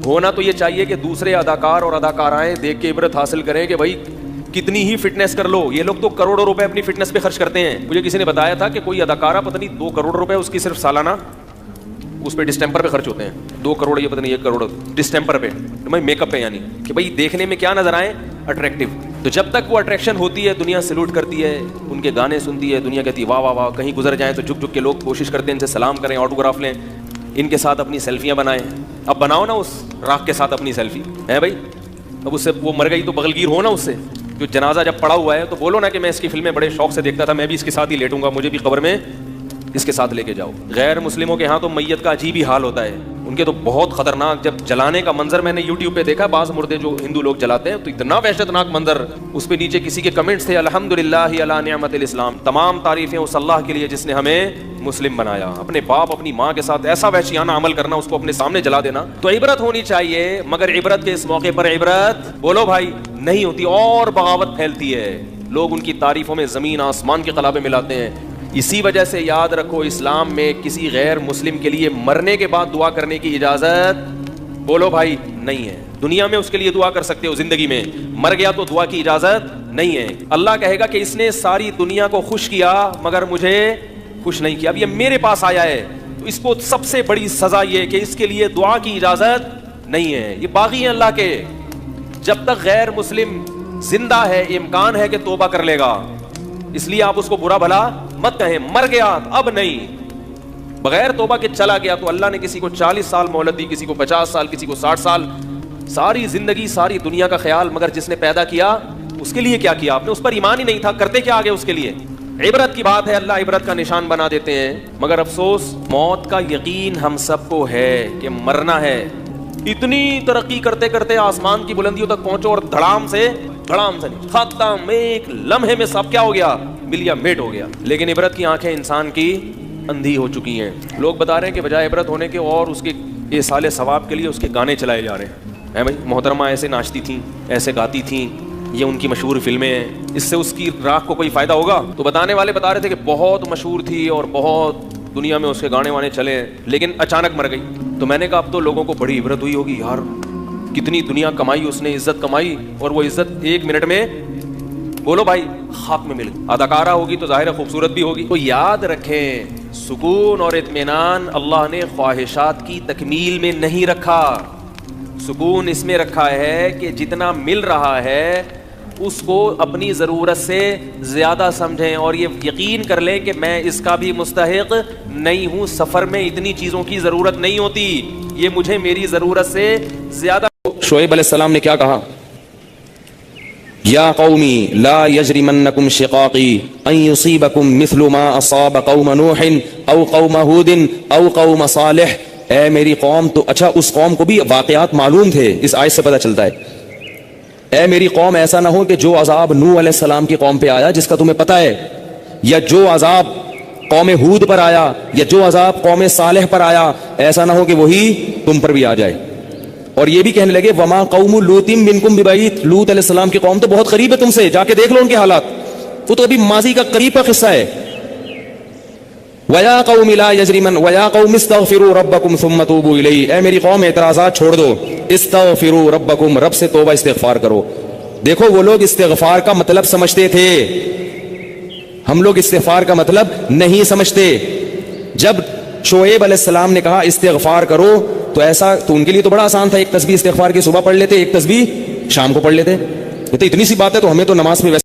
ہونا تو یہ چاہیے کہ دوسرے اداکار اور اداکارائیں دیکھ کے عبرت حاصل کریں کہ بھائی کتنی ہی فٹنس کر لو. یہ لوگ تو کروڑوں روپے اپنی فٹنس پہ خرچ کرتے ہیں. مجھے کسی نے بتایا تھا کہ کوئی اداکارہ پتہ نہیں 2 کروڑ روپے اس کی صرف سالانہ اس پہ ڈسٹمپر پہ خرچ ہوتے ہیں. 2 کروڑ یا پتہ نہیں 1 کروڑ ڈسٹمپر پہ, میک اپ پہ, یعنی کہ بھائی دیکھنے میں کیا نظر آئے, اٹریکٹیو. تو جب تک وہ اٹریکشن ہوتی ہے دنیا سلوٹ کرتی ہے, ان کے گانے سنتی ہے, دنیا کہتی ہے واہ واہ واہ. کہیں گزر جائیں تو جھک جھک کے لوگ کوشش کرتے ہیں ان سے سلام کریں, آٹوگراف لیں, ان کے ساتھ اپنی سیلفیاں بنائیں. اب بناؤ نا اس راکھ کے ساتھ اپنی سیلفی ہے بھائی. اب اس سے وہ مر گئی تو بغلگیر ہو نا اس سے. جو جنازہ جب پڑا ہوا ہے تو بولو نا کہ میں اس کی فلمیں بڑے شوق سے دیکھتا تھا, میں بھی اس کے ساتھ ہی لیٹوں گا, مجھے بھی قبر میں اس کے ساتھ لے کے جاؤ. غیر مسلموں کے ہاں تو میت کا عجیب ہی حال ہوتا ہے. ان کے تو بہت خطرناک, جب جلانے کا منظر میں نے یوٹیوب پہ دیکھا, بعض مردے جو ہندو لوگ جلاتے ہیں تو اتنا وحشتناک منظر. اس پہ نیچے کسی کے کمنٹس تھے, الحمدللہ علی نعمت الاسلام, تمام تعریفیں اس اللہ کے لیے جس نے ہمیں مسلم بنایا. اپنے باپ اپنی ماں کے ساتھ ایسا وحشیانہ عمل کرنا, اس کو اپنے سامنے جلا دینا. تو عبرت ہونی چاہیے, مگر عبرت کے اس موقع پر عبرت بولو بھائی نہیں ہوتی, اور بغاوت پھیلتی ہے. لوگ ان کی تعریفوں میں زمین آسمان کے قلابے ملاتے ہیں. اسی وجہ سے یاد رکھو, اسلام میں کسی غیر مسلم کے لیے مرنے کے بعد دعا کرنے کی اجازت بولو بھائی نہیں ہے. دنیا میں اس کے لیے دعا کر سکتے ہو, زندگی میں مر گیا تو دعا کی اجازت نہیں ہے. اللہ کہے گا کہ اس نے ساری دنیا کو خوش کیا مگر مجھے خوش نہیں کیا. اب یہ میرے پاس آیا ہے تو اس کو سب سے بڑی سزا یہ کہ اس کے لیے دعا کی اجازت نہیں ہے. یہ باغی ہیں اللہ کے. جب تک غیر مسلم زندہ ہے امکان ہے کہ توبہ کر لے گا, اس لیے آپ اس کو برا بھلا مت کہیں. مر گیا اب نہیں, بغیر توبہ کے چلا گیا تو اللہ نے کسی کو 40 سال مہلت دی, کسی کو 50 سال, کسی کو 60 سال. ساری زندگی ساری دنیا کا خیال, مگر جس نے پیدا کیا اس کے لیے کیا کیا آپ نے؟ اس پر ایمان ہی نہیں تھا, کرتے کیا آگے اس کے لیے. عبرت کی بات ہے, اللہ عبرت کا نشان بنا دیتے ہیں. مگر افسوس موت کا یقین ہم سب کو ہے کہ مرنا ہے. اتنی ترقی کرتے کرتے آسمان کی بلندیوں تک پہنچو اور دھڑام سے نہیں ختم, ایک لمحے میں سب کیا ہو گیا, ملیا میٹ ہو گیا. لیکن عبرت کی آنکھیں انسان کی اندھی ہو چکی ہیں. لوگ بتا رہے ہیں کہ بجائے عبرت ہونے کے اور اس کے ایصال ثواب کے لیے اس کے گانے چلائے جا رہے ہیں. بھائی محترمہ ایسے ناچتی تھیں, ایسے گاتی تھیں, یہ ان کی مشہور فلمیں ہیں, اس سے اس کی راکھ کو کوئی فائدہ ہوگا؟ تو بتانے والے بتا رہے تھے کہ بہت مشہور تھی اور بہت دنیا میں اس کے گانے وانے چلے, لیکن اچانک مر گئی. تو میں نے کہا اب تو لوگوں کو بڑی عبرت ہوئی ہوگی, یار کتنی دنیا کمائی اس نے, عزت کمائی, اور وہ عزت 1 منٹ میں بولو بھائی خاک میں مل گئی. اداکارہ ہوگی تو ظاہر ہے خوبصورت بھی ہوگی. تو یاد رکھیں سکون اور اطمینان اللہ نے خواہشات کی تکمیل میں نہیں رکھا. سکون اس میں رکھا ہے کہ جتنا مل رہا ہے اس کو اپنی ضرورت سے زیادہ سمجھیں, اور یہ یقین کر لیں کہ میں اس کا بھی مستحق نہیں ہوں. سفر میں اتنی چیزوں کی ضرورت نہیں ہوتی, یہ مجھے میری ضرورت سے زیادہ. شعیب علیہ السلام نے کیا کہا, یا قومی لا یجرمنکم شقاقی ان یصیبکم مثل ما اصاب قوم نوح او قوم ہود او قوم صالح. اے میری قوم, تو اچھا اس قوم کو بھی واقعات معلوم تھے, اس آیت سے پتہ چلتا ہے. اے میری قوم ایسا نہ ہو کہ جو عذاب نوح علیہ السلام کی قوم پہ آیا جس کا تمہیں پتہ ہے, یا جو عذاب قوم ہود پر آیا, یا جو عذاب قوم صالح پر آیا, ایسا نہ ہو کہ وہی تم پر بھی آ جائے. اور یہ بھی کہنے لگے وما قوم لوط منکم ببعید, لوط علیہ السلام کی قوم تو بہت قریب ہے تم سے, جا کے دیکھ لو ان کے حالات, وہ تو ابھی ماضی کا قریب کا قصہ ہے. وَيَا قَوْمِ لَا يَجْرِمَنْ وَيَا قَوْمِ اسْتَغْفِرُوا رَبَّكُمْ ثُمَّ تُوبُوا إِلَيْهِ. اے میری قوم اعتراضات چھوڑ دو, استغفروا ربکم, رب سے توبہ استغفار کرو. دیکھو وہ لوگ استغفار کا مطلب سمجھتے تھے, ہم لوگ استغفار کا مطلب نہیں سمجھتے. جب شعیب علیہ السلام نے کہا استغفار کرو تو ایسا تو ان کے لیے تو بڑا آسان تھا, ایک تسبیح استغفار کی صبح پڑھ لیتے, ایک تسبیح شام کو پڑھ لیتے. یہ تو اتنی سی بات ہے, تو ہمیں تو نماز میں